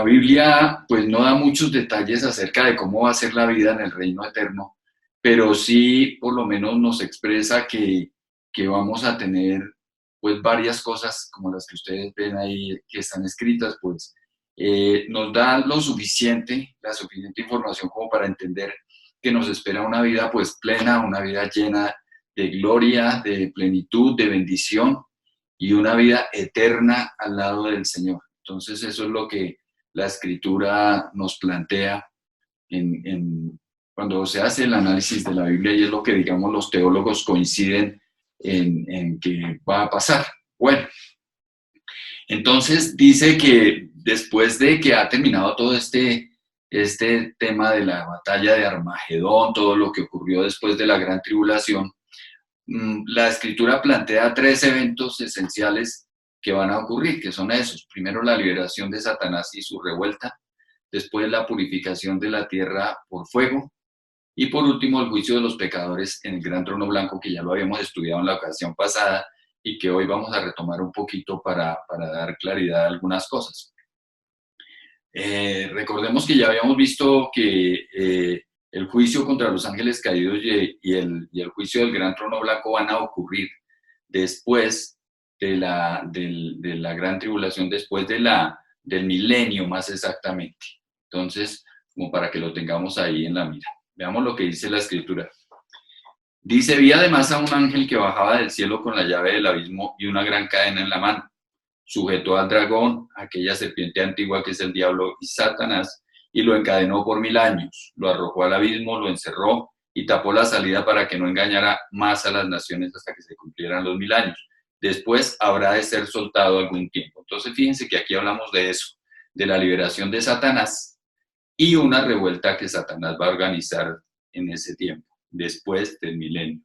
La Biblia pues no da muchos detalles acerca de cómo va a ser la vida en el reino eterno, pero sí por lo menos nos expresa que vamos a tener pues varias cosas como las que ustedes ven ahí que están escritas, pues nos da lo suficiente, la suficiente información como para entender que nos espera una vida pues plena, una vida llena de gloria, de plenitud, de bendición y una vida eterna al lado del Señor. Entonces eso es lo que la escritura nos plantea cuando se hace el análisis de la Biblia y es lo que, digamos, los teólogos coinciden en que va a pasar. Bueno, entonces dice que después de que ha terminado todo este tema de la batalla de Armagedón, todo lo que ocurrió después de la gran tribulación, la escritura plantea tres eventos esenciales que van a ocurrir, que son esos. Primero, la liberación de Satanás y su revuelta. Después, la purificación de la tierra por fuego. Y por último, el juicio de los pecadores en el gran trono blanco, que ya lo habíamos estudiado en la ocasión pasada y que hoy vamos a retomar un poquito para dar claridad a algunas cosas. Recordemos que ya habíamos visto que el juicio contra los ángeles caídos y el juicio del gran trono blanco van a ocurrir después de la gran tribulación, después del milenio más exactamente. Entonces, como para que lo tengamos ahí en la mira. Veamos lo que dice la escritura. Dice, vi además a un ángel que bajaba del cielo con la llave del abismo y una gran cadena en la mano. Sujetó al dragón, aquella serpiente antigua que es el diablo y Satanás, y lo encadenó por 1000 años. Lo arrojó al abismo, lo encerró y tapó la salida para que no engañara más a las naciones hasta que se cumplieran los 1000 años. Después habrá de ser soltado algún tiempo. Entonces fíjense que aquí hablamos de eso, de la liberación de Satanás y una revuelta que Satanás va a organizar en ese tiempo, después del milenio.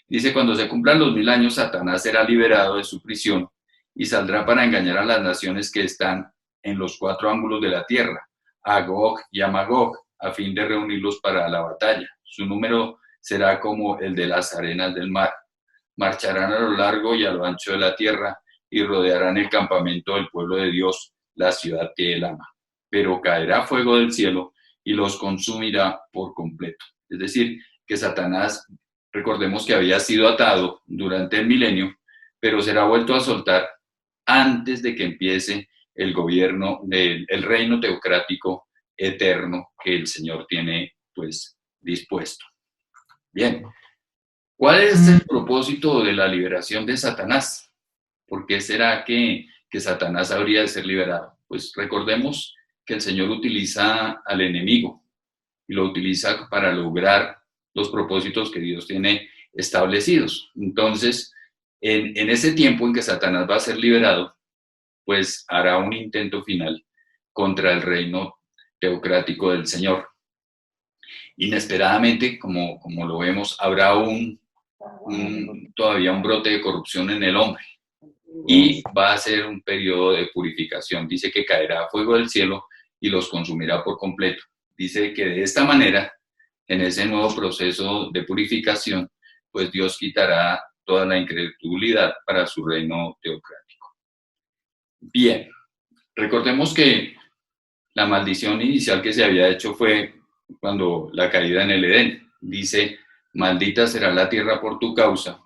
Dice, cuando se cumplan los 1000 años, Satanás será liberado de su prisión y saldrá para engañar a las naciones que están en los 4 ángulos de la tierra, a Gog y a Magog, a fin de reunirlos para la batalla. Su número será como el de las arenas del mar. Marcharán a lo largo y a lo ancho de la tierra y rodearán el campamento del pueblo de Dios, la ciudad que él ama. Pero caerá fuego del cielo y los consumirá por completo. Es decir, que Satanás, recordemos que había sido atado durante el milenio, pero será vuelto a soltar antes de que empiece el gobierno del reino teocrático eterno que el Señor tiene pues dispuesto. Bien, ¿cuál es el propósito de la liberación de Satanás? ¿Por qué será que Satanás habría de ser liberado? Pues recordemos que el Señor utiliza al enemigo y lo utiliza para lograr los propósitos que Dios tiene establecidos. Entonces, en ese tiempo en que Satanás va a ser liberado, pues hará un intento final contra el reino teocrático del Señor. Inesperadamente, como lo vemos, habrá todavía un brote de corrupción en el hombre y va a ser un periodo de purificación. Dice que caerá fuego del cielo y los consumirá por completo. Dice que de esta manera, en ese nuevo proceso de purificación, pues Dios quitará toda la incredulidad para su reino teocrático. Bien, recordemos que la maldición inicial que se había hecho fue cuando la caída en el Edén. Dice, maldita será la tierra por tu causa,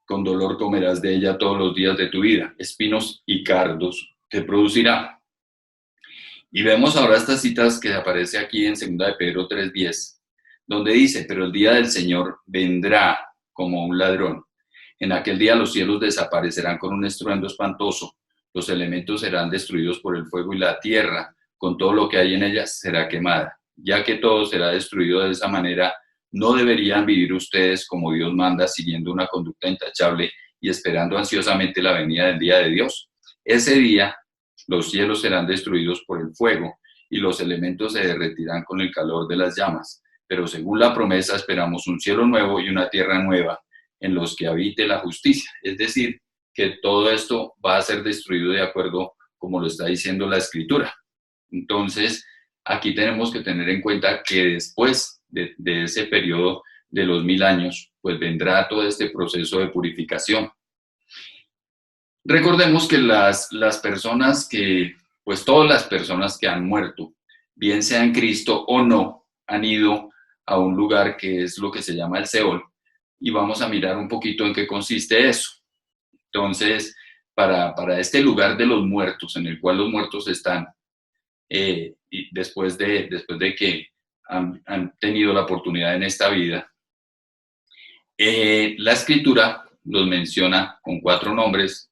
con dolor comerás de ella todos los días de tu vida, espinos y cardos te producirá. Y vemos ahora estas citas que aparece aquí en 2 de Pedro 3:10, donde dice, pero el día del Señor vendrá como un ladrón. En aquel día los cielos desaparecerán con un estruendo espantoso, los elementos serán destruidos por el fuego y la tierra, con todo lo que hay en ella, será quemada. Ya que todo será destruido de esa manera, no deberían vivir ustedes como Dios manda, siguiendo una conducta intachable y esperando ansiosamente la venida del día de Dios. Ese día, los cielos serán destruidos por el fuego y los elementos se derretirán con el calor de las llamas. Pero según la promesa, esperamos un cielo nuevo y una tierra nueva en los que habite la justicia. Es decir, que todo esto va a ser destruido de acuerdo como lo está diciendo la Escritura. Entonces, aquí tenemos que tener en cuenta que después de ese periodo de los 1000 años, pues vendrá todo este proceso de purificación. Recordemos que las personas que pues todas las personas que han muerto, bien sea en Cristo o no, han ido a un lugar que es lo que se llama el Seol, y vamos a mirar un poquito en qué consiste eso. Entonces, para este lugar de los muertos, en el cual los muertos están, y después de que han tenido la oportunidad en esta vida, la escritura los menciona con 4 nombres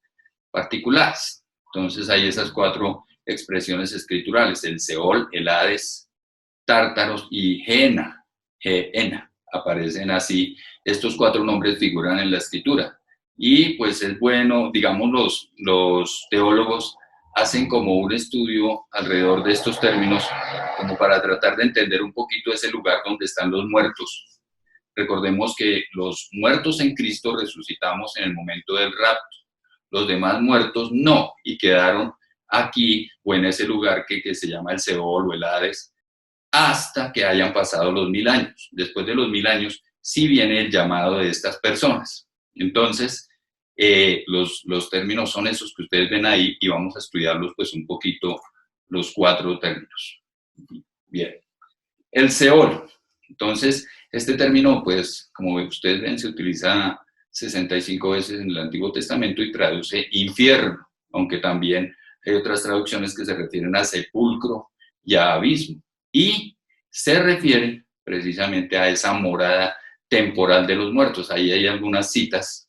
particulares. Entonces hay esas 4 expresiones escriturales: el Seol, el Hades, Tártaros y Gehenna. Gehenna. Aparecen así, estos 4 nombres figuran en la escritura. Y pues es bueno, digamos, los teólogos hacen como un estudio alrededor de estos términos, como para tratar de entender un poquito ese lugar donde están los muertos. Recordemos que los muertos en Cristo resucitamos en el momento del rapto. Los demás muertos no, y quedaron aquí o en ese lugar que se llama el Seol o el Hades, hasta que hayan pasado los 1000 años. Después de los 1000 años, sí viene el llamado de estas personas. Entonces, los términos son esos que ustedes ven ahí, y vamos a estudiarlos pues un poquito, los 4 términos. Bien. El Seol. Entonces, este término, pues, como ustedes ven, se utiliza 65 veces en el Antiguo Testamento y traduce infierno, aunque también hay otras traducciones que se refieren a sepulcro y a abismo. Y se refiere precisamente a esa morada temporal de los muertos. Ahí hay algunas citas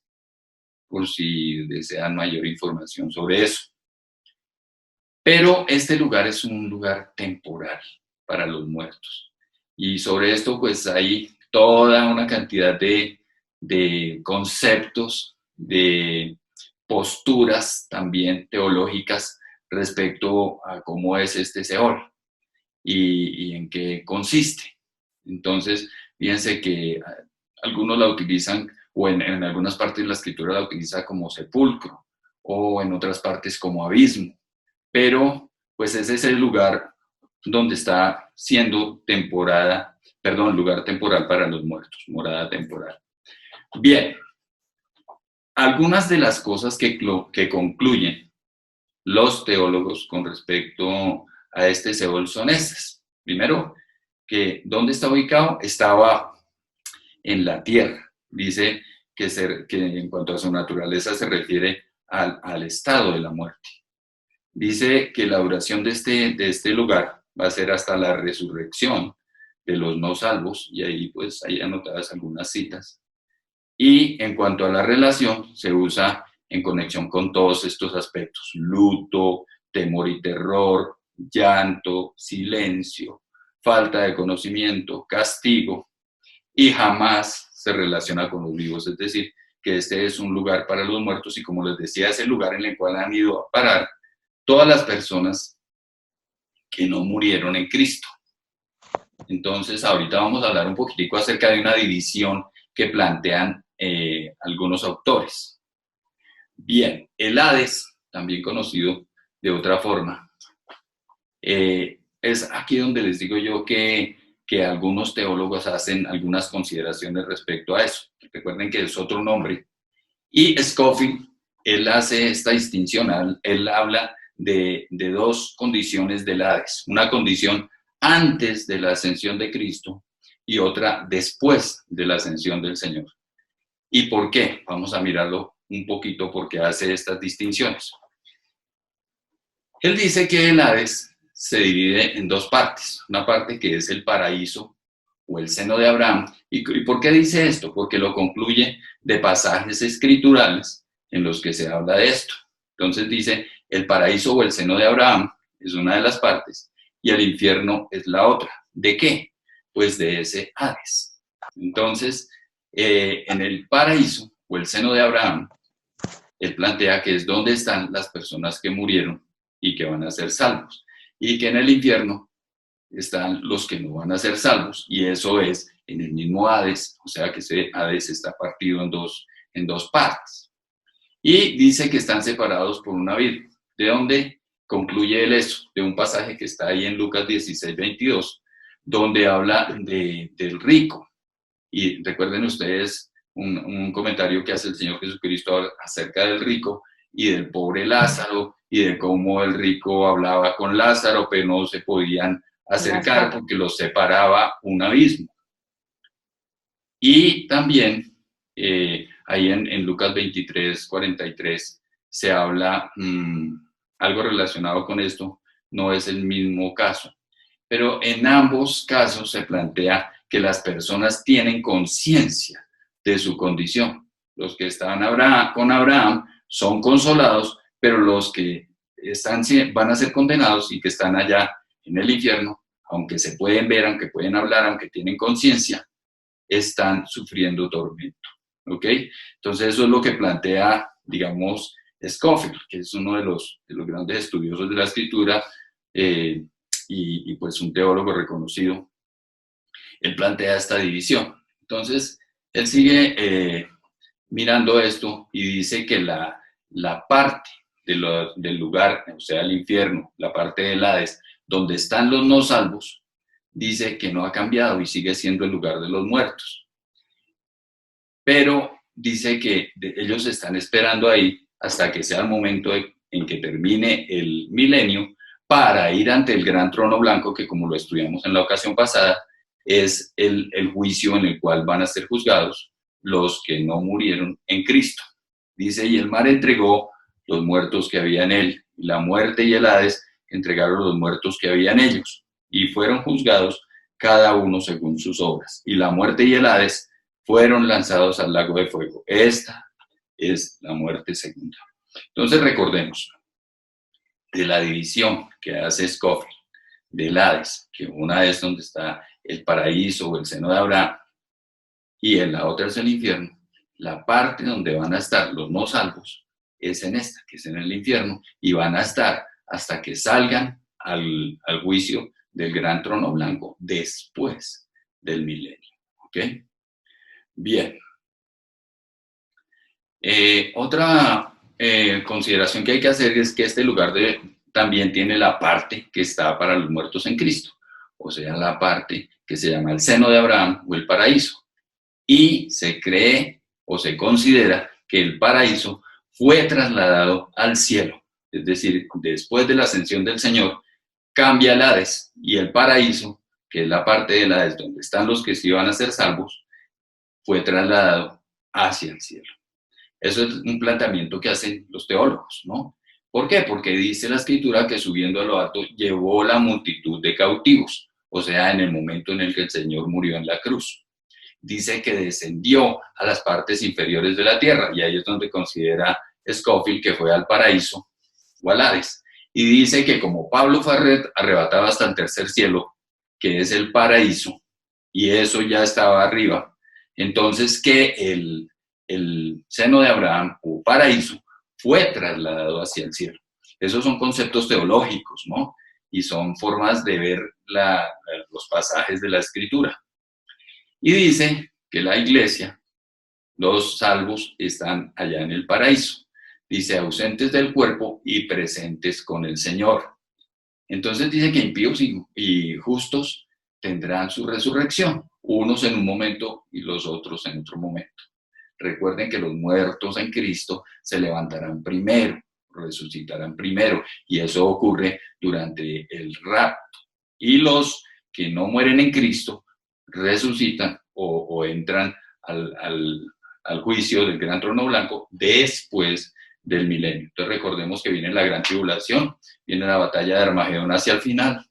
por si desean mayor información sobre eso. Pero este lugar es un lugar temporal para los muertos. Y sobre esto pues hay toda una cantidad de conceptos, de posturas también teológicas respecto a cómo es este Seol y en qué consiste. Entonces, fíjense que algunos la utilizan, o en algunas partes de la escritura la utiliza como sepulcro, o en otras partes como abismo, pero pues ese es el lugar donde está siendo lugar temporal para los muertos, morada temporal. Bien, algunas de las cosas que concluyen los teólogos con respecto a este Seol son estas. Primero, que ¿dónde está ubicado? Está abajo, en la tierra. Dice que en cuanto a su naturaleza se refiere al estado de la muerte. Dice que la duración de este lugar va a ser hasta la resurrección de los no salvos, y ahí pues hay anotadas algunas citas. Y en cuanto a la relación, se usa en conexión con todos estos aspectos: luto, temor y terror, llanto, silencio, falta de conocimiento, castigo, y jamás se relaciona con los vivos. Es decir, que este es un lugar para los muertos, y como les decía, es el lugar en el cual han ido a parar todas las personas que no murieron en Cristo. Entonces, ahorita vamos a hablar un poquitico acerca de una división que plantean algunos autores. Bien, el Hades, también conocido de otra forma, es aquí donde les digo yo que algunos teólogos hacen algunas consideraciones respecto a eso. Recuerden que es otro nombre. Y Scofield, él hace esta distinción, él habla de 2 condiciones del Hades: una condición antes de la ascensión de Cristo y otra después de la ascensión del Señor. ¿Y por qué? Vamos a mirarlo un poquito, porque hace estas distinciones. Él dice que el Hades se divide en 2 partes. Una parte que es el paraíso o el seno de Abraham. ¿Y por qué dice esto? Porque lo concluye de pasajes escriturales en los que se habla de esto. Entonces dice, el paraíso o el seno de Abraham es una de las partes y el infierno es la otra. ¿De qué? Pues de ese Hades. Entonces, en el paraíso o el seno de Abraham, él plantea que es donde están las personas que murieron y que van a ser salvos, y que en el infierno están los que no van a ser salvos, y eso es en el mismo Hades, o sea que ese Hades está partido en dos partes. Y dice que están separados por un abismo. ¿De dónde concluye él eso? De un pasaje que está ahí en Lucas 16:22, donde habla del rico. Y recuerden ustedes un comentario que hace el Señor Jesucristo acerca del rico y del pobre Lázaro, y de cómo el rico hablaba con Lázaro, pero no se podían acercar porque los separaba un abismo. Y también ahí en Lucas 23, 43 se habla algo relacionado con esto, no es el mismo caso, pero en ambos casos se plantea que las personas tienen conciencia de su condición. Los que estaban con Abraham son consolados, pero los que van a ser condenados y que están allá en el infierno, aunque se pueden ver, aunque pueden hablar, aunque tienen conciencia, están sufriendo tormento. ¿Ok? Entonces eso es lo que plantea, digamos, Scofield, que es uno de los grandes estudiosos de la escritura y pues un teólogo reconocido. Él plantea esta división. Entonces, él sigue mirando esto y dice que la parte del lugar, o sea, el infierno, la parte del Hades, donde están los no salvos, dice que no ha cambiado y sigue siendo el lugar de los muertos. Pero dice que ellos están esperando ahí hasta que sea el momento en que termine el milenio para ir ante el gran trono blanco, que como lo estudiamos en la ocasión pasada, es el juicio en el cual van a ser juzgados los que no murieron en Cristo. Dice, y el mar entregó los muertos que había en él, y la muerte y el Hades entregaron los muertos que había en ellos, y fueron juzgados cada uno según sus obras. Y la muerte y el Hades fueron lanzados al lago de fuego. Esta es la muerte segunda. Entonces recordemos de la división que hace Scofield del Hades, que una es donde está el paraíso o el seno de Abraham, y en la otra es el infierno. La parte donde van a estar los no salvos es en esta, que es en el infierno, y van a estar hasta que salgan al juicio del gran trono blanco después del milenio. ¿Ok? Bien. Otra consideración que hay que hacer es que este lugar también tiene la parte que está para los muertos en Cristo, o sea, la parte que se llama el seno de Abraham o el paraíso. Y se cree o se considera que el paraíso fue trasladado al cielo, es decir, después de la ascensión del Señor, cambia el Hades y el paraíso, que es la parte del Hades donde están los que sí van a ser salvos, fue trasladado hacia el cielo. Eso es un planteamiento que hacen los teólogos, ¿no? ¿Por qué? Porque dice la Escritura que subiendo a lo alto llevó la multitud de cautivos, o sea, en el momento en el que el Señor murió en la cruz. Dice que descendió a las partes inferiores de la tierra, y ahí es donde considera Scofield que fue al paraíso o al Hades. Y dice que como Pablo fue arrebatado hasta el tercer cielo, que es el paraíso, y eso ya estaba arriba, entonces que el seno de Abraham o paraíso fue trasladado hacia el cielo. Esos son conceptos teológicos, ¿no? Y son formas de ver los pasajes de la Escritura. Y dice que la iglesia, los salvos, están allá en el paraíso. Dice, ausentes del cuerpo y presentes con el Señor. Entonces dice que impíos y justos tendrán su resurrección, unos en un momento y los otros en otro momento. Recuerden que los muertos en Cristo se levantarán primero, resucitarán primero, y eso ocurre durante el rapto. Y los que no mueren en Cristo resucitan o entran al juicio del gran trono blanco después del milenio. Entonces recordemos que viene la gran tribulación, viene la batalla de Armagedón hacia el final.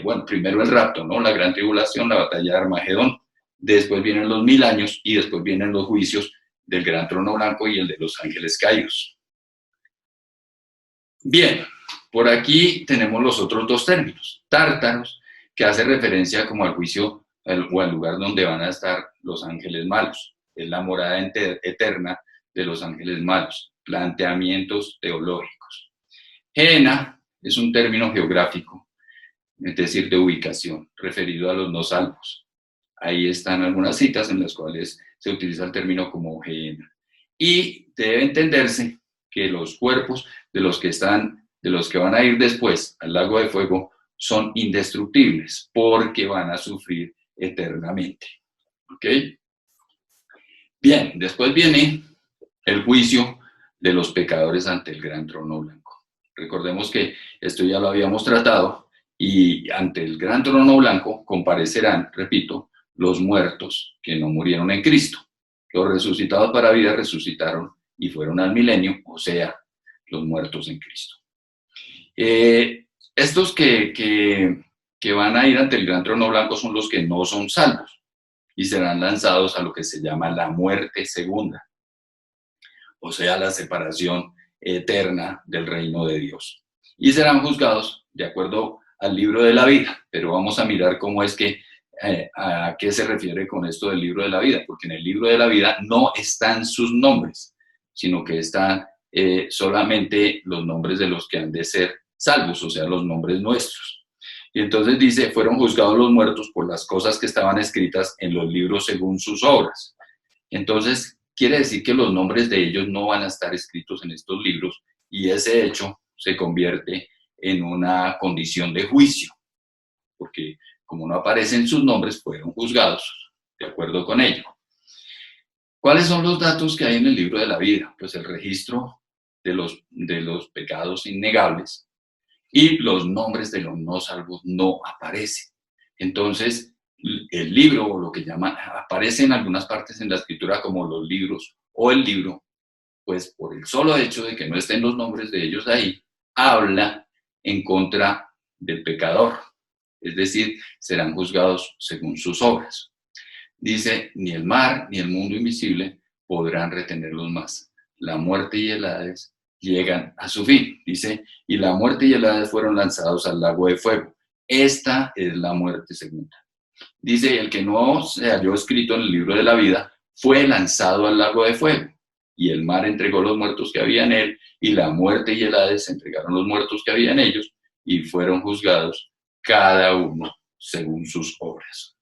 Bueno, primero el rapto, ¿no? La gran tribulación, la batalla de Armagedón. Después vienen los 1000 años y después vienen los juicios del gran trono blanco y el de los ángeles caídos. Bien, por aquí tenemos los otros dos términos. Tártaros, que hace referencia como al juicio o al lugar donde van a estar los ángeles malos. Es la morada eterna de los ángeles malos. Planteamientos teológicos. Gehenna es un término geográfico, es decir, de ubicación, referido a los no salvos. Ahí están algunas citas en las cuales se utiliza el término como Gehenna. Y debe entenderse que los cuerpos de los que van a ir después al lago de fuego son indestructibles porque van a sufrir eternamente. ¿Ok? Bien, después viene el juicio de los pecadores ante el gran trono blanco. Recordemos que esto ya lo habíamos tratado y ante el gran trono blanco comparecerán, repito, los muertos que no murieron en Cristo. Los resucitados para vida resucitaron y fueron al milenio, o sea, los muertos en Cristo. Estos que van a ir ante el gran trono blanco son los que no son salvos y serán lanzados a lo que se llama la muerte segunda, o sea, la separación eterna del reino de Dios. Y serán juzgados de acuerdo al libro de la vida, pero vamos a mirar cómo es que, a qué se refiere con esto del libro de la vida, porque en el libro de la vida no están sus nombres, sino que están solamente los nombres de los que han de ser salvos, o sea, los nombres nuestros. Y entonces dice, fueron juzgados los muertos por las cosas que estaban escritas en los libros según sus obras. Entonces, quiere decir que los nombres de ellos no van a estar escritos en estos libros y ese hecho se convierte en una condición de juicio, porque como no aparecen sus nombres, fueron juzgados de acuerdo con ello. ¿Cuáles son los datos que hay en el libro de la vida? Pues el registro de los pecados innegables y los nombres de los no salvos no aparecen. Entonces, el libro, o lo que llaman, aparece en algunas partes en la escritura como los libros o el libro, pues por el solo hecho de que no estén los nombres de ellos ahí, habla en contra del pecador. Es decir, serán juzgados según sus obras. Dice, ni el mar ni el mundo invisible podrán retenerlos más. La muerte y el Hades llegan a su fin. Dice, y la muerte y el Hades fueron lanzados al lago de fuego. Esta es la muerte segunda. Dice, el que no se halló escrito en el libro de la vida fue lanzado al lago de fuego. Y el mar entregó los muertos que había en él, y la muerte y el Hades entregaron los muertos que había en ellos, y fueron juzgados cada uno según sus obras.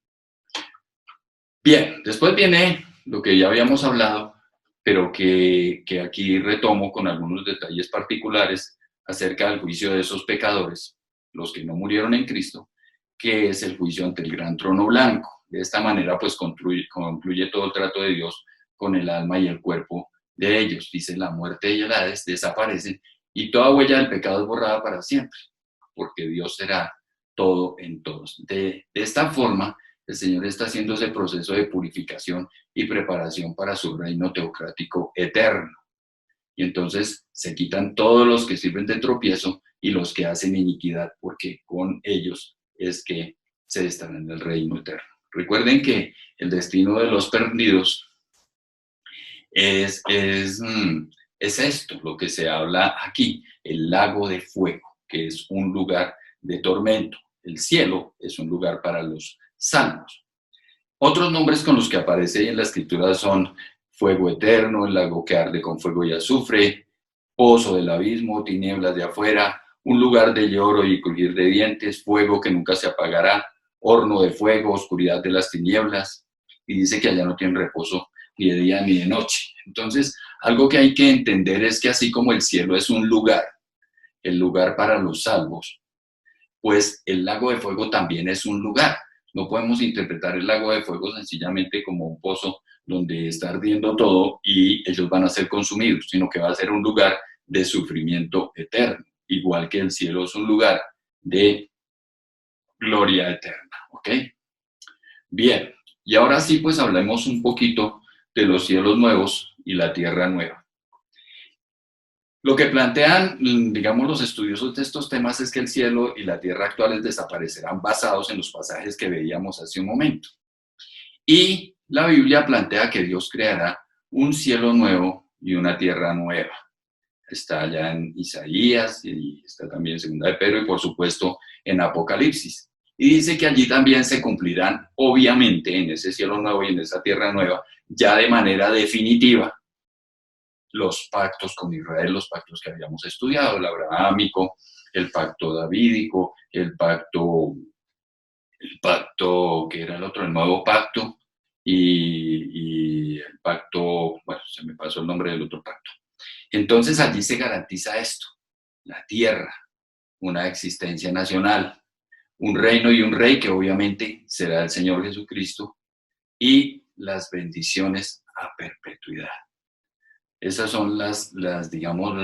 Bien, después viene lo que ya habíamos hablado, pero que aquí retomo con algunos detalles particulares acerca del juicio de esos pecadores, los que no murieron en Cristo, que es el juicio ante el gran trono blanco. De esta manera, pues concluye todo el trato de Dios con el alma y el cuerpo de ellos. Dice, la muerte y el Hades desaparecen y toda huella del pecado es borrada para siempre, porque Dios será todo en todos. De esta forma, el Señor está haciendo ese proceso de purificación y preparación para su reino teocrático eterno. Y entonces se quitan todos los que sirven de tropiezo y los que hacen iniquidad, porque con ellos es que se están en el reino eterno. Recuerden que el destino de los perdidos es esto, lo que se habla aquí, el lago de fuego, que es un lugar de tormento. El cielo es un lugar para los salvos. Otros nombres con los que aparece en la escritura son fuego eterno, el lago que arde con fuego y azufre, pozo del abismo, tinieblas de afuera, un lugar de lloro y crujir de dientes, fuego que nunca se apagará, horno de fuego, oscuridad de las tinieblas, y dice que allá no tienen reposo ni de día ni de noche. Entonces, algo que hay que entender es que así como el cielo es un lugar, el lugar para los salvos, pues el lago de fuego también es un lugar. No podemos interpretar el lago de fuego sencillamente como un pozo donde está ardiendo todo y ellos van a ser consumidos, sino que va a ser un lugar de sufrimiento eterno, igual que el cielo es un lugar de gloria eterna, ¿ok? Bien, y ahora sí, pues hablemos un poquito de los cielos nuevos y la tierra nueva. Lo que plantean, digamos, los estudiosos de estos temas es que el cielo y la tierra actuales desaparecerán basados en los pasajes que veíamos hace un momento. Y la Biblia plantea que Dios creará un cielo nuevo y una tierra nueva. Está allá en Isaías y está también en 2 de Pedro y por supuesto en Apocalipsis. Y dice que allí también se cumplirán, obviamente, en ese cielo nuevo y en esa tierra nueva, ya de manera definitiva, los pactos con Israel, los pactos que habíamos estudiado, el abrahámico, el pacto davídico, el pacto que era el otro, el nuevo pacto, y el pacto, bueno, se me pasó el nombre del otro pacto. Entonces allí se garantiza esto, la tierra, una existencia nacional, un reino y un rey que obviamente será el Señor Jesucristo, y las bendiciones a perpetuidad. Esas son digamos,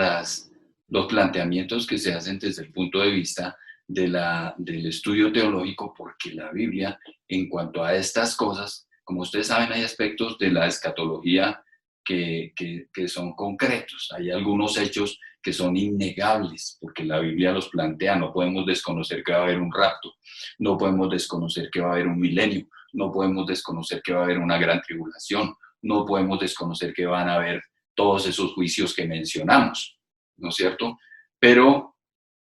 los planteamientos que se hacen desde el punto de vista del estudio teológico, porque la Biblia, en cuanto a estas cosas, como ustedes saben, hay aspectos de la escatología que son concretos. Hay algunos hechos que son innegables, porque la Biblia los plantea. No podemos desconocer que va a haber un rapto, no podemos desconocer que va a haber un milenio, no podemos desconocer que va a haber una gran tribulación, no podemos desconocer que van a haber todos esos juicios que mencionamos, ¿no es cierto? Pero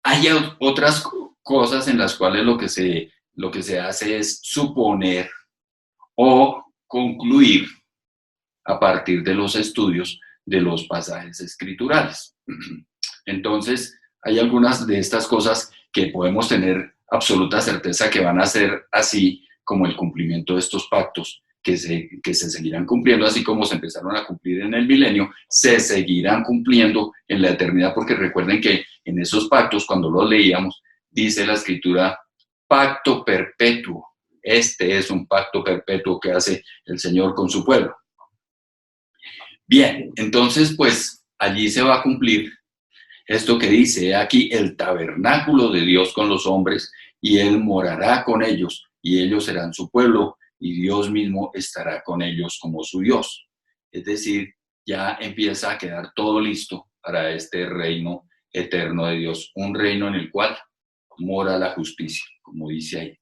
hay otras cosas en las cuales lo que se hace es suponer o concluir a partir de los estudios de los pasajes escriturales. Entonces, hay algunas de estas cosas que podemos tener absoluta certeza que van a ser así, como el cumplimiento de estos pactos, que se seguirán cumpliendo, así como se empezaron a cumplir en el milenio, se seguirán cumpliendo en la eternidad, porque recuerden que en esos pactos, cuando los leíamos, dice la Escritura, pacto perpetuo. Este es un pacto perpetuo que hace el Señor con su pueblo. Bien, entonces, pues, allí se va a cumplir esto que dice aquí, el tabernáculo de Dios con los hombres, y Él morará con ellos, y ellos serán su pueblo, y Dios mismo estará con ellos como su Dios. Es decir, ya empieza a quedar todo listo para este reino eterno de Dios, un reino en el cual mora la justicia, como dice ahí.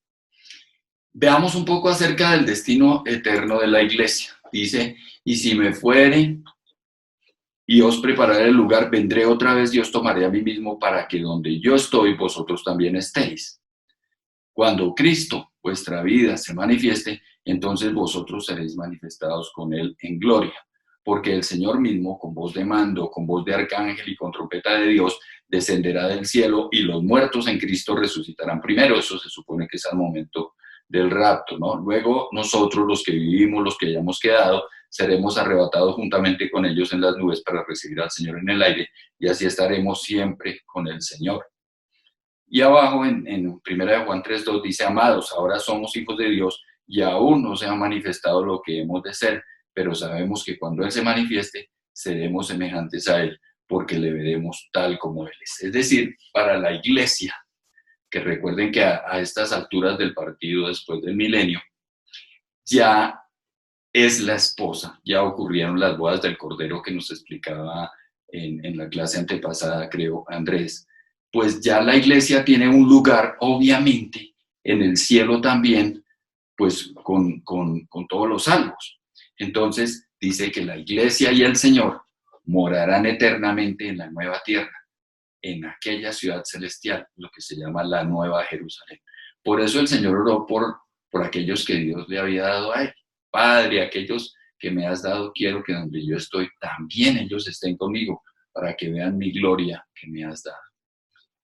Veamos un poco acerca del destino eterno de la iglesia. Dice, y si me fuere y os prepararé el lugar, vendré otra vez y os tomaré a mí mismo para que donde yo estoy, vosotros también estéis. Cuando Cristo, vuestra vida, se manifieste, entonces vosotros seréis manifestados con Él en gloria. Porque el Señor mismo, con voz de mando, con voz de arcángel y con trompeta de Dios, descenderá del cielo y los muertos en Cristo resucitarán primero. Eso se supone que es al momento del rapto, ¿no? Luego nosotros, los que vivimos, los que hayamos quedado, seremos arrebatados juntamente con ellos en las nubes para recibir al Señor en el aire, y así estaremos siempre con el Señor. Y abajo en 1 Juan 3:2 dice, amados, ahora somos hijos de Dios y aún no se ha manifestado lo que hemos de ser, pero sabemos que cuando Él se manifieste, seremos semejantes a Él, porque le veremos tal como Él es. Es decir, para la iglesia, que recuerden que a estas alturas del partido, después del milenio, ya es la esposa, ya ocurrieron las bodas del Cordero que nos explicaba en la clase antepasada, creo, Andrés. Pues ya la iglesia tiene un lugar, obviamente, en el cielo también, pues con todos los salvos. Entonces, dice que la iglesia y el Señor morarán eternamente en la nueva tierra, en aquella ciudad celestial, lo que se llama la Nueva Jerusalén. Por eso el Señor oró por aquellos que Dios le había dado a Él. Padre, aquellos que me has dado, quiero que donde yo estoy, también ellos estén conmigo, para que vean mi gloria que me has dado.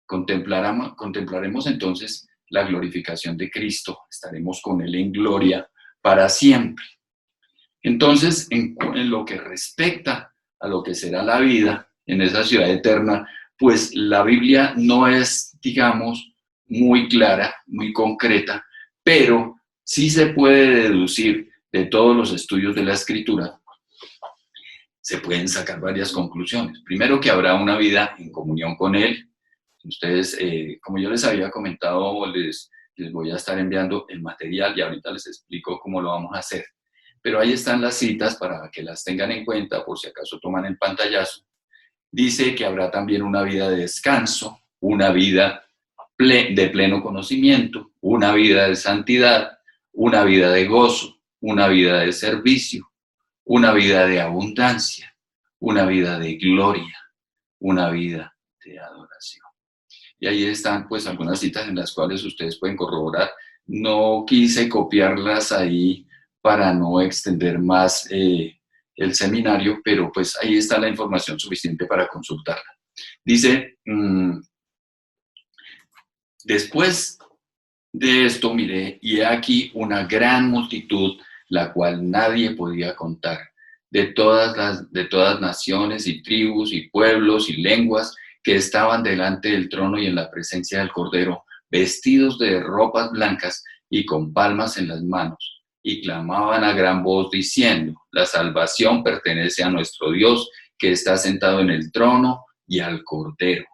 Contemplaremos entonces la glorificación de Cristo, estaremos con Él en gloria para siempre. Entonces, en lo que respecta a lo que será la vida en esa ciudad eterna, pues la Biblia no es, digamos, muy clara, muy concreta, pero sí se puede deducir de todos los estudios de la Escritura, se pueden sacar varias conclusiones. Primero, que habrá una vida en comunión con Él. Ustedes, como yo les había comentado, les voy a estar enviando el material y ahorita les explico cómo lo vamos a hacer. Pero ahí están las citas para que las tengan en cuenta por si acaso toman el pantallazo. Dice que habrá también una vida de descanso, una vida de pleno conocimiento, una vida de santidad, una vida de gozo, una vida de servicio, una vida de abundancia, una vida de gloria, una vida de adoración. Y ahí están pues algunas citas en las cuales ustedes pueden corroborar. No quise copiarlas ahí para no extender más el seminario, pero pues ahí está la información suficiente para consultarla. Dice, después de esto miré, y he aquí una gran multitud, la cual nadie podía contar, de todas naciones y tribus y pueblos y lenguas, que estaban delante del trono y en la presencia del Cordero, vestidos de ropas blancas y con palmas en las manos, y clamaban a gran voz diciendo, la salvación pertenece a nuestro Dios, que está sentado en el trono y al Cordero.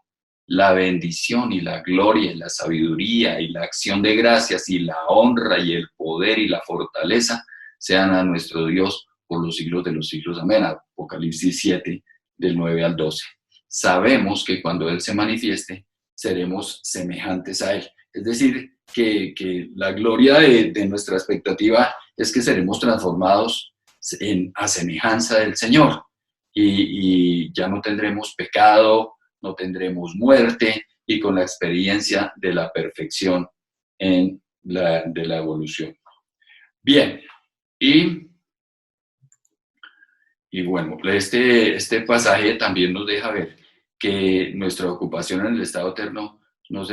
La bendición y la gloria y la sabiduría y la acción de gracias y la honra y el poder y la fortaleza sean a nuestro Dios por los siglos de los siglos. Amén. Apocalipsis 7, del 9 al 12. Sabemos que cuando Él se manifieste, seremos semejantes a Él. Es decir, que la gloria de nuestra expectativa es que seremos transformados a semejanza del Señor y ya no tendremos pecado, no tendremos muerte y con la experiencia de la perfección de la evolución. Bien, y bueno, este pasaje también nos deja ver que nuestra ocupación en el estado eterno no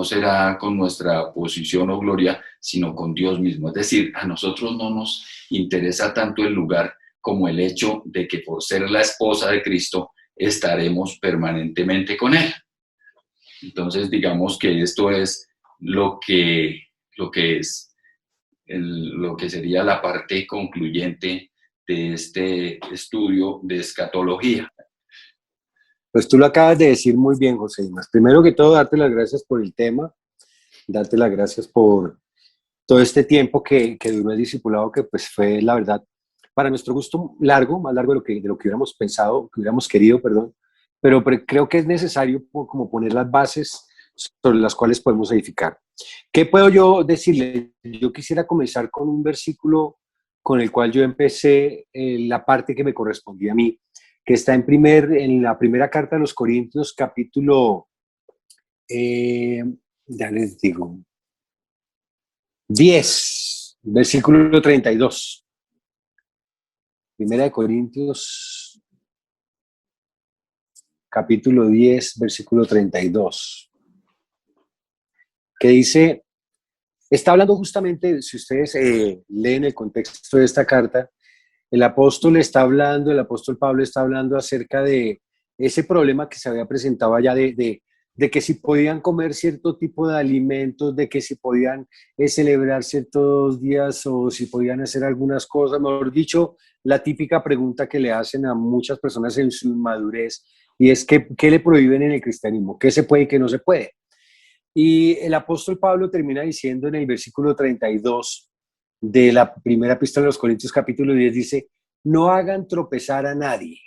será con nuestra posición o gloria, sino con Dios mismo. Es decir, a nosotros no nos interesa tanto el lugar como el hecho de que por ser la esposa de Cristo estaremos permanentemente con Él. Entonces, digamos que esto es lo que sería la parte concluyente de este estudio de escatología. Pues tú lo acabas de decir muy bien, José Dimas. Primero que todo, darte las gracias por el tema, darte las gracias por todo este tiempo que duró el discipulado, que pues fue, la verdad, para nuestro gusto largo, más largo de lo que hubiéramos pensado, que hubiéramos querido, perdón, pero creo que es necesario como poner las bases sobre las cuales podemos edificar. ¿Qué puedo yo decirle? Yo quisiera comenzar con un versículo con el cual yo empecé la parte que me correspondía a mí, que está en la primera carta de los Corintios, capítulo, ya les digo, 10, versículo 32. Primera de Corintios, capítulo 10, versículo 32, que dice, está hablando justamente, si ustedes leen el contexto de esta carta, el apóstol Pablo está hablando acerca de ese problema que se había presentado allá de que si podían comer cierto tipo de alimentos, de que si podían celebrar ciertos días o si podían hacer algunas cosas, mejor dicho, la típica pregunta que le hacen a muchas personas en su inmadurez, y es que, ¿qué le prohíben en el cristianismo? ¿Qué se puede y qué no se puede? Y el apóstol Pablo termina diciendo en el versículo 32 de la primera epístola de los Corintios, capítulo 10, dice, no hagan tropezar a nadie.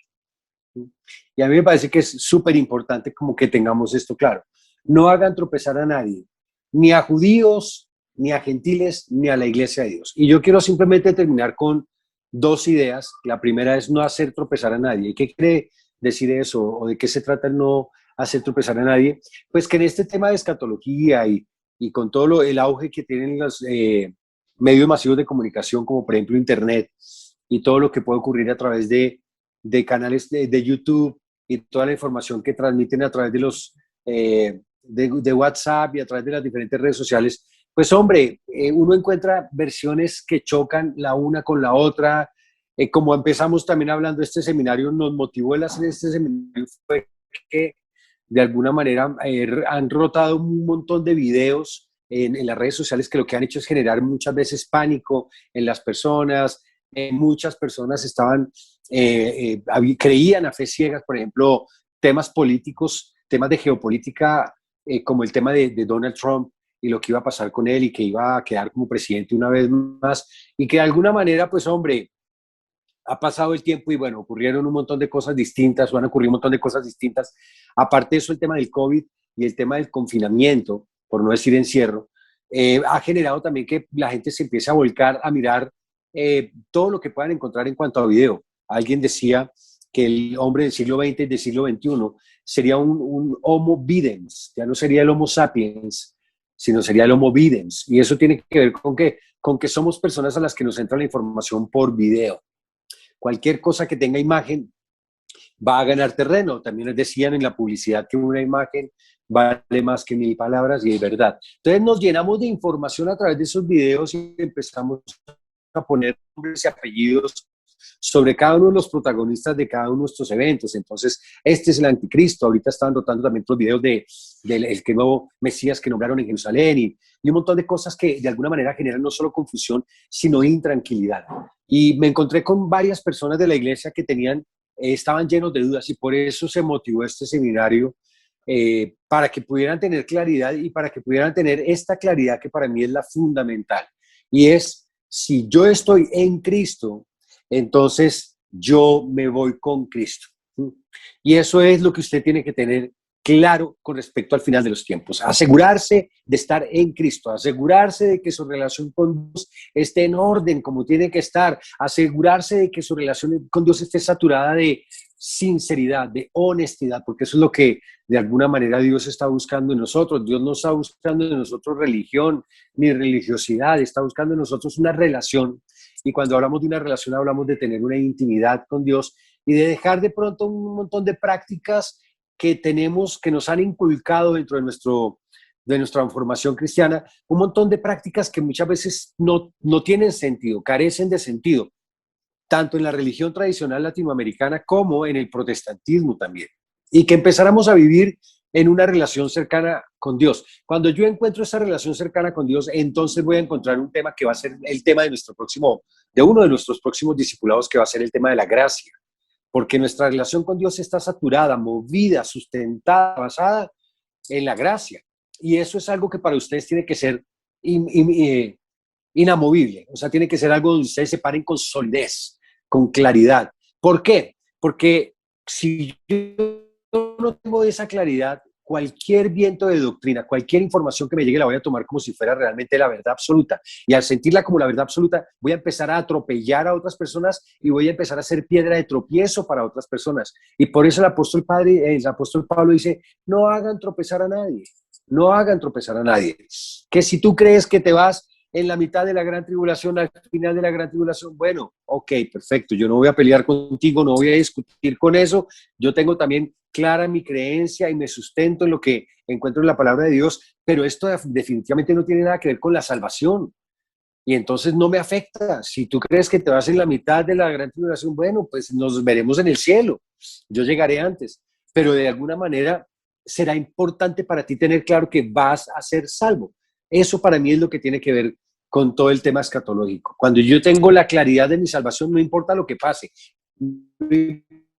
Y a mí me parece que es súper importante como que tengamos esto claro. No hagan tropezar a nadie, ni a judíos, ni a gentiles, ni a la iglesia de Dios. Y yo quiero simplemente terminar con dos ideas. La primera es no hacer tropezar a nadie. ¿Y qué quiere decir eso? ¿O de qué se trata el no hacer tropezar a nadie? Pues que en este tema de escatología y con todo el auge que tienen los medios masivos de comunicación, como por ejemplo Internet, y todo lo que puede ocurrir a través de canales de YouTube y toda la información que transmiten a través de los de WhatsApp y a través de las diferentes redes sociales, pues hombre, uno encuentra versiones que chocan la una con la otra. Como empezamos también hablando de este seminario, nos motivó el hacer este seminario fue que de alguna manera han rotado un montón de videos en las redes sociales que lo que han hecho es generar muchas veces pánico en las personas. Muchas personas creían a fe ciegas, por ejemplo, temas políticos, temas de geopolítica, como el tema de Donald Trump y lo que iba a pasar con él y que iba a quedar como presidente una vez más, y que de alguna manera, pues hombre, ha pasado el tiempo y bueno, ocurrieron un montón de cosas distintas, o han ocurrido un montón de cosas distintas. Aparte de eso, el tema del COVID y el tema del confinamiento, por no decir encierro, ha generado también que la gente se empiece a volcar a mirar todo lo que puedan encontrar en cuanto a video. Alguien decía que el hombre del siglo XX y del siglo XXI sería un Homo videns, ya no sería el Homo sapiens, sino sería el Homo videns. Y eso tiene que ver con que somos personas a las que nos entra la información por video. Cualquier cosa que tenga imagen va a ganar terreno. También les decían en la publicidad que una imagen vale más que 1000 palabras, y es verdad. Entonces nos llenamos de información a través de esos videos y empezamos a poner nombres y apellidos sobre cada uno de los protagonistas de cada uno de nuestros eventos. Entonces, este es el anticristo. Ahorita estaban rotando también los videos del que nuevo Mesías que nombraron en Jerusalén y un montón de cosas que de alguna manera generan no solo confusión, sino intranquilidad. Y me encontré con varias personas de la iglesia que tenían estaban llenos de dudas y por eso se motivó este seminario, para que pudieran tener claridad y para que pudieran tener esta claridad que para mí es la fundamental. Y es, si yo estoy en Cristo, entonces yo me voy con Cristo. Y eso es lo que usted tiene que tener claro con respecto al final de los tiempos. Asegurarse de estar en Cristo, asegurarse de que su relación con Dios esté en orden como tiene que estar, asegurarse de que su relación con Dios esté saturada de sinceridad, de honestidad, porque eso es lo que de alguna manera Dios está buscando en nosotros. Dios no está buscando en nosotros religión ni religiosidad, está buscando en nosotros una relación. Y cuando hablamos de una relación, hablamos de tener una intimidad con Dios y de dejar de pronto un montón de prácticas que tenemos, que nos han inculcado dentro de nuestra formación cristiana, un montón de prácticas que muchas veces no tienen sentido, carecen de sentido, tanto en la religión tradicional latinoamericana como en el protestantismo también. Y que empezáramos a vivir en una relación cercana con Dios. Cuando yo encuentro esa relación cercana con Dios, entonces voy a encontrar un tema que va a ser el tema de uno de nuestros próximos discipulados, que va a ser el tema de la gracia. Porque nuestra relación con Dios está saturada, movida, sustentada, basada en la gracia. Y eso es algo que para ustedes tiene que ser inamovible. O sea, tiene que ser algo donde ustedes se paren con solidez, con claridad. ¿Por qué? Porque si yo no tengo esa claridad, cualquier viento de doctrina, cualquier información que me llegue la voy a tomar como si fuera realmente la verdad absoluta. Y al sentirla como la verdad absoluta, voy a empezar a atropellar a otras personas y voy a empezar a ser piedra de tropiezo para otras personas. Y por eso el apóstol Pablo dice, no hagan tropezar a nadie, no hagan tropezar a nadie. Que si tú crees que te vas en la mitad de la gran tribulación, al final de la gran tribulación, bueno, ok, perfecto, yo no voy a pelear contigo, no voy a discutir con eso, yo tengo también clara mi creencia y me sustento en lo que encuentro en la palabra de Dios, pero esto definitivamente no tiene nada que ver con la salvación y entonces no me afecta. Si tú crees que te vas en la mitad de la gran tribulación, bueno, pues nos veremos en el cielo, yo llegaré antes, pero de alguna manera será importante para ti tener claro que vas a ser salvo. Eso para mí es lo que tiene que ver con todo el tema escatológico. Cuando yo tengo la claridad de mi salvación, no importa lo que pase, no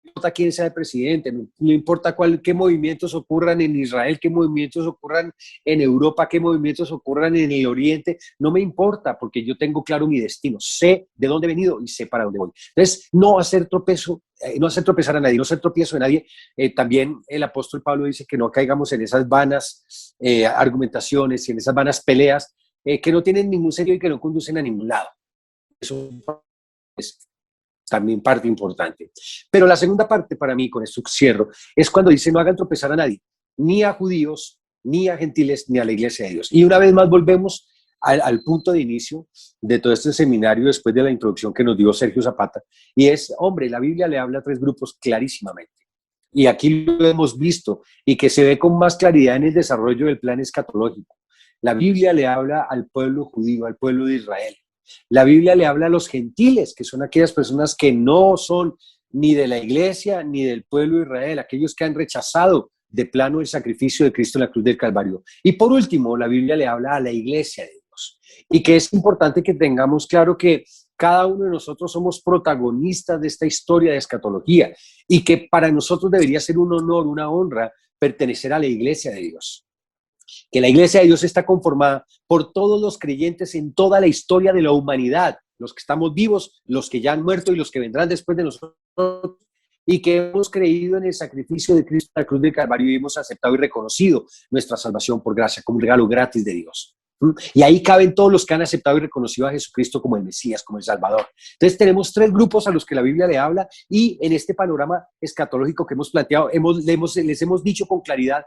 importa quién sea el presidente, no importa qué movimientos ocurran en Israel, qué movimientos ocurran en Europa, qué movimientos ocurran en el Oriente, no me importa porque yo tengo claro mi destino, sé de dónde he venido y sé para dónde voy. Entonces, no hacer tropezar a nadie, no hacer tropiezo de nadie. También el apóstol Pablo dice que no caigamos en esas vanas argumentaciones y en esas vanas peleas que no tienen ningún sentido y que no conducen a ningún lado. Eso es también parte importante. Pero la segunda parte para mí, con esto cierro, es cuando dice no hagan tropezar a nadie, ni a judíos, ni a gentiles, ni a la iglesia de Dios. Y una vez más volvemos al punto de inicio de todo este seminario después de la introducción que nos dio Sergio Zapata, y es, hombre, la Biblia le habla a tres grupos clarísimamente. Y aquí lo hemos visto y que se ve con más claridad en el desarrollo del plan escatológico. La Biblia le habla al pueblo judío, al pueblo de Israel. La Biblia le habla a los gentiles, que son aquellas personas que no son ni de la iglesia ni del pueblo de Israel, aquellos que han rechazado de plano el sacrificio de Cristo en la cruz del Calvario. Y por último, la Biblia le habla a la iglesia de Dios. Y que es importante que tengamos claro que cada uno de nosotros somos protagonistas de esta historia de escatología y que para nosotros debería ser un honor, una honra pertenecer a la iglesia de Dios. Que la iglesia de Dios está conformada por todos los creyentes en toda la historia de la humanidad, los que estamos vivos, los que ya han muerto y los que vendrán después de nosotros, y que hemos creído en el sacrificio de Cristo en la cruz del Calvario y hemos aceptado y reconocido nuestra salvación por gracia como un regalo gratis de Dios. Y ahí caben todos los que han aceptado y reconocido a Jesucristo como el Mesías, como el Salvador. Entonces tenemos tres grupos a los que la Biblia le habla y en este panorama escatológico que hemos planteado, les hemos dicho con claridad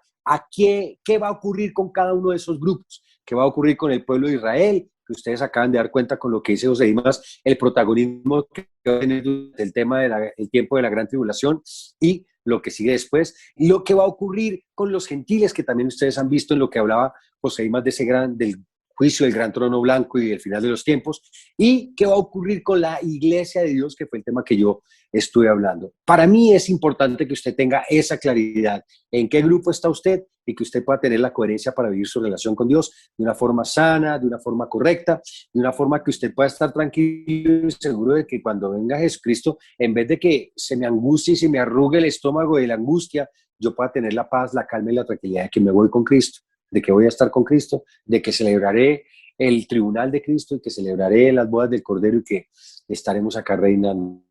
qué va a ocurrir con cada uno de esos grupos, qué va a ocurrir con el pueblo de Israel, que ustedes acaban de dar cuenta con lo que dice José Dimas, el protagonismo que va a tener durante el tema del tiempo de la gran tribulación y lo que sigue después, y lo que va a ocurrir con los gentiles, que también ustedes han visto en lo que hablaba José Dimas del juicio del gran trono blanco y el final de los tiempos, y qué va a ocurrir con la iglesia de Dios, que fue el tema que yo estuve hablando. Para mí es importante que usted tenga esa claridad en qué grupo está usted y que usted pueda tener la coherencia para vivir su relación con Dios de una forma sana, de una forma correcta, de una forma que usted pueda estar tranquilo y seguro de que cuando venga Jesucristo, en vez de que se me angustie y se me arrugue el estómago de la angustia, yo pueda tener la paz, la calma y la tranquilidad de que me voy con Cristo, de que voy a estar con Cristo, de que celebraré el tribunal de Cristo y que celebraré las bodas del Cordero y que estaremos acá reinando.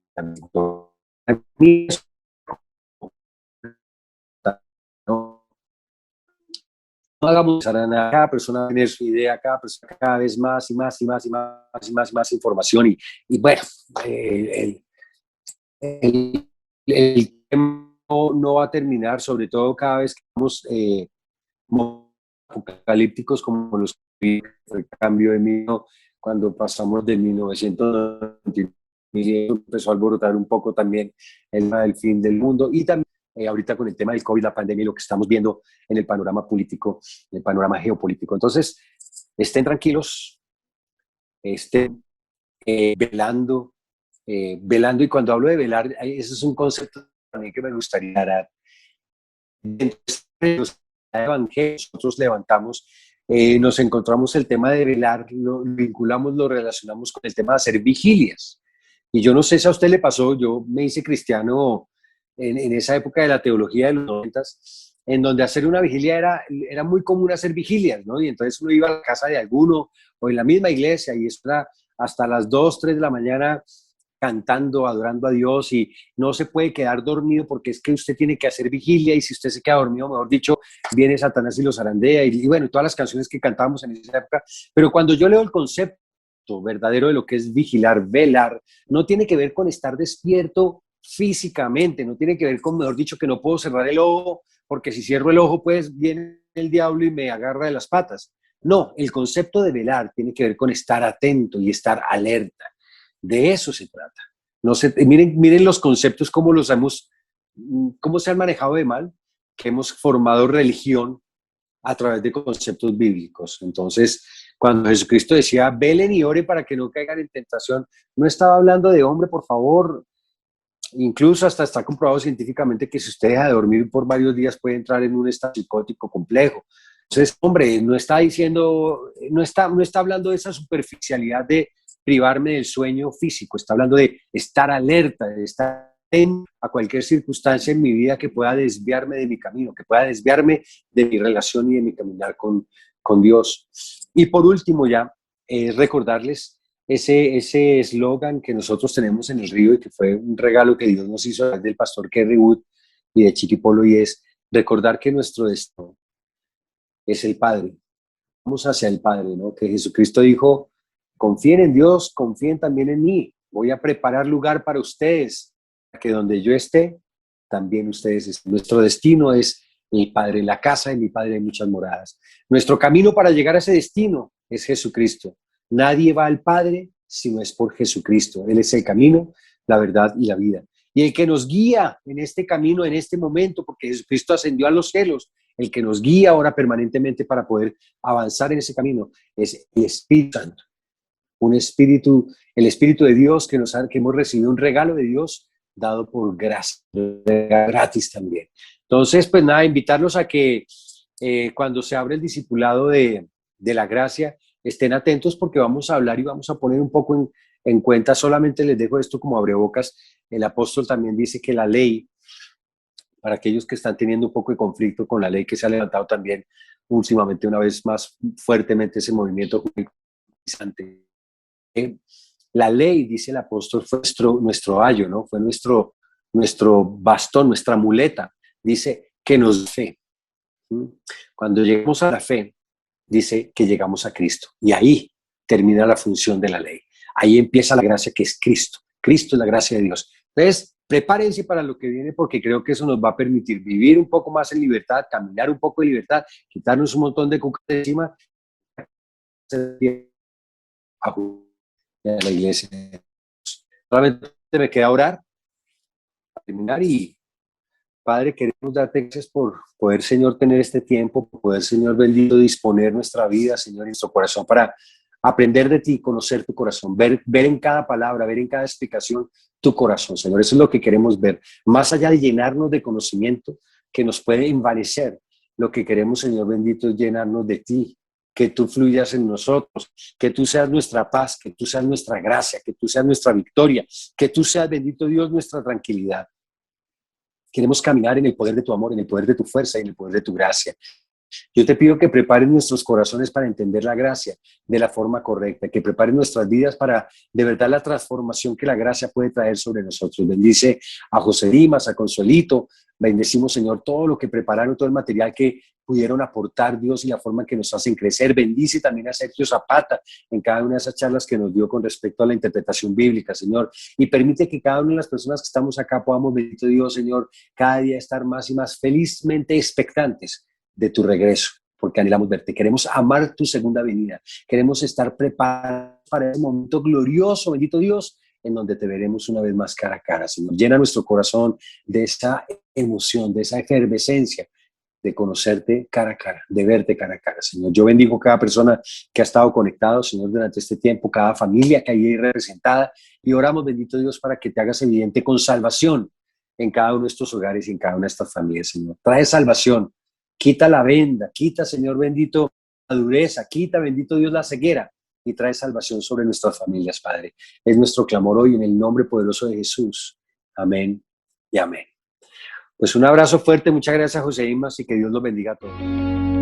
A mí eso, ¿no? No hagamos a cada persona tener su idea, cada persona cada vez más y más y más y más y más y más información y bueno, el, el, el tiempo no va a terminar, sobre todo cada vez que vamos apocalípticos como los que el cambio de miedo cuando pasamos de 1990 empezó a alborotar un poco también el tema del fin del mundo y también ahorita con el tema del COVID, la pandemia y lo que estamos viendo en el panorama político, en el panorama geopolítico. Entonces, estén tranquilos, estén velando y cuando hablo de velar, ese es un concepto también que me gustaría dar. Dentro de los evangelios nosotros levantamos, nos encontramos el tema de velar, lo vinculamos, lo relacionamos con el tema de hacer vigilias. Y yo no sé si a usted le pasó, yo me hice cristiano en esa época de la teología de los 90, en donde hacer una vigilia era muy común hacer vigilias, ¿no? Y entonces uno iba a la casa de alguno o en la misma iglesia y eso era hasta las 2, 3 de la mañana cantando, adorando a Dios y no se puede quedar dormido porque es que usted tiene que hacer vigilia y si usted se queda dormido, mejor dicho, viene Satanás y lo zarandea y bueno, todas las canciones que cantábamos en esa época. Pero cuando yo leo el concepto verdadero de lo que es vigilar, velar, no tiene que ver con estar despierto físicamente, no tiene que ver con, mejor dicho, que no puedo cerrar el ojo porque si cierro el ojo, pues viene el diablo y me agarra de las patas. No, el concepto de velar tiene que ver con estar atento y estar alerta. De eso se trata. No sé, miren los conceptos, cómo se han manejado de mal, que hemos formado religión a través de conceptos bíblicos. Entonces, cuando Jesucristo decía, velen y oren para que no caigan en tentación, no estaba hablando de hombre, por favor. Incluso hasta está comprobado científicamente que si usted deja de dormir por varios días puede entrar en un estado psicótico complejo. Entonces, hombre, no está diciendo, no está hablando de esa superficialidad de privarme del sueño físico, está hablando de estar alerta, de estar atento a cualquier circunstancia en mi vida que pueda desviarme de mi camino, que pueda desviarme de mi relación y de mi caminar con Dios. Y por último ya, recordarles ese eslogan que nosotros tenemos en el río y que fue un regalo que Dios nos hizo del pastor Kerry Wood y de Chiqui Polo y es recordar que nuestro destino es el Padre. Vamos hacia el Padre, ¿no? Que Jesucristo dijo, confíen en Dios, confíen también en mí. Voy a preparar lugar para ustedes, para que donde yo esté, también ustedes estén. Nuestro destino es el Padre, la casa de mi Padre hay muchas moradas. Nuestro camino para llegar a ese destino es Jesucristo. Nadie va al Padre si no es por Jesucristo. Él es el camino, la verdad y la vida. Y el que nos guía en este camino, en este momento, porque Jesucristo ascendió a los cielos, el que nos guía ahora permanentemente para poder avanzar en ese camino es el Espíritu Santo. Un espíritu, el Espíritu de Dios que hemos recibido, un regalo de Dios dado por gracia, gratis también. Entonces, pues nada, invitarlos a que cuando se abre el discipulado de la gracia, estén atentos porque vamos a hablar y vamos a poner un poco en cuenta, solamente les dejo esto como abrebocas, el apóstol también dice que la ley, para aquellos que están teniendo un poco de conflicto con la ley que se ha levantado también últimamente una vez más fuertemente ese movimiento judaizante. La ley, dice el apóstol, fue nuestro ayo, ¿no? Fue nuestro bastón, nuestra muleta. Dice que nos fe. Cuando llegamos a la fe, dice que llegamos a Cristo. Y ahí termina la función de la ley. Ahí empieza la gracia que es Cristo. Cristo es la gracia de Dios. Entonces, prepárense para lo que viene porque creo que eso nos va a permitir vivir un poco más en libertad, caminar un poco en libertad, quitarnos un montón de cucas de encima a la iglesia. Solamente me queda orar, terminar y Padre, queremos darte gracias por poder, Señor, tener este tiempo, por poder, Señor bendito, disponer nuestra vida, Señor, y nuestro corazón para aprender de ti, conocer tu corazón, ver en cada palabra, ver en cada explicación tu corazón, Señor. Eso es lo que queremos ver. Más allá de llenarnos de conocimiento que nos puede envanecer, lo que queremos, Señor bendito, es llenarnos de ti, que tú fluyas en nosotros, que tú seas nuestra paz, que tú seas nuestra gracia, que tú seas nuestra victoria, que tú seas, bendito Dios, nuestra tranquilidad. Queremos caminar en el poder de tu amor, en el poder de tu fuerza y en el poder de tu gracia. Yo te pido que prepares nuestros corazones para entender la gracia de la forma correcta, que prepares nuestras vidas para de verdad la transformación que la gracia puede traer sobre nosotros. Bendice a José Dimas, a Consuelito, bendecimos, Señor, todo lo que prepararon, todo el material que pudieron aportar, Dios, y la forma en que nos hacen crecer. Bendice también a Sergio Zapata en cada una de esas charlas que nos dio con respecto a la interpretación bíblica, Señor, y permite que cada una de las personas que estamos acá podamos, bendito Dios, Señor, cada día estar más y más felizmente expectantes de tu regreso, porque anhelamos verte. Queremos amar tu segunda venida. Queremos estar preparados para ese momento glorioso, bendito Dios, en donde te veremos una vez más cara a cara, Señor. Llena nuestro corazón de esa emoción, de esa efervescencia de conocerte cara a cara, de verte cara a cara, Señor. Yo bendigo a cada persona que ha estado conectado, Señor, durante este tiempo, cada familia que hay ahí representada, y oramos, bendito Dios, para que te hagas evidente con salvación en cada uno de estos hogares y en cada una de estas familias, Señor. Trae salvación, quita la venda, quita, Señor bendito, la dureza, quita, bendito Dios, la ceguera, y trae salvación sobre nuestras familias, Padre. Es nuestro clamor hoy en el nombre poderoso de Jesús. Amén y amén. Pues un abrazo fuerte, muchas gracias, José Imas, y que Dios los bendiga a todos.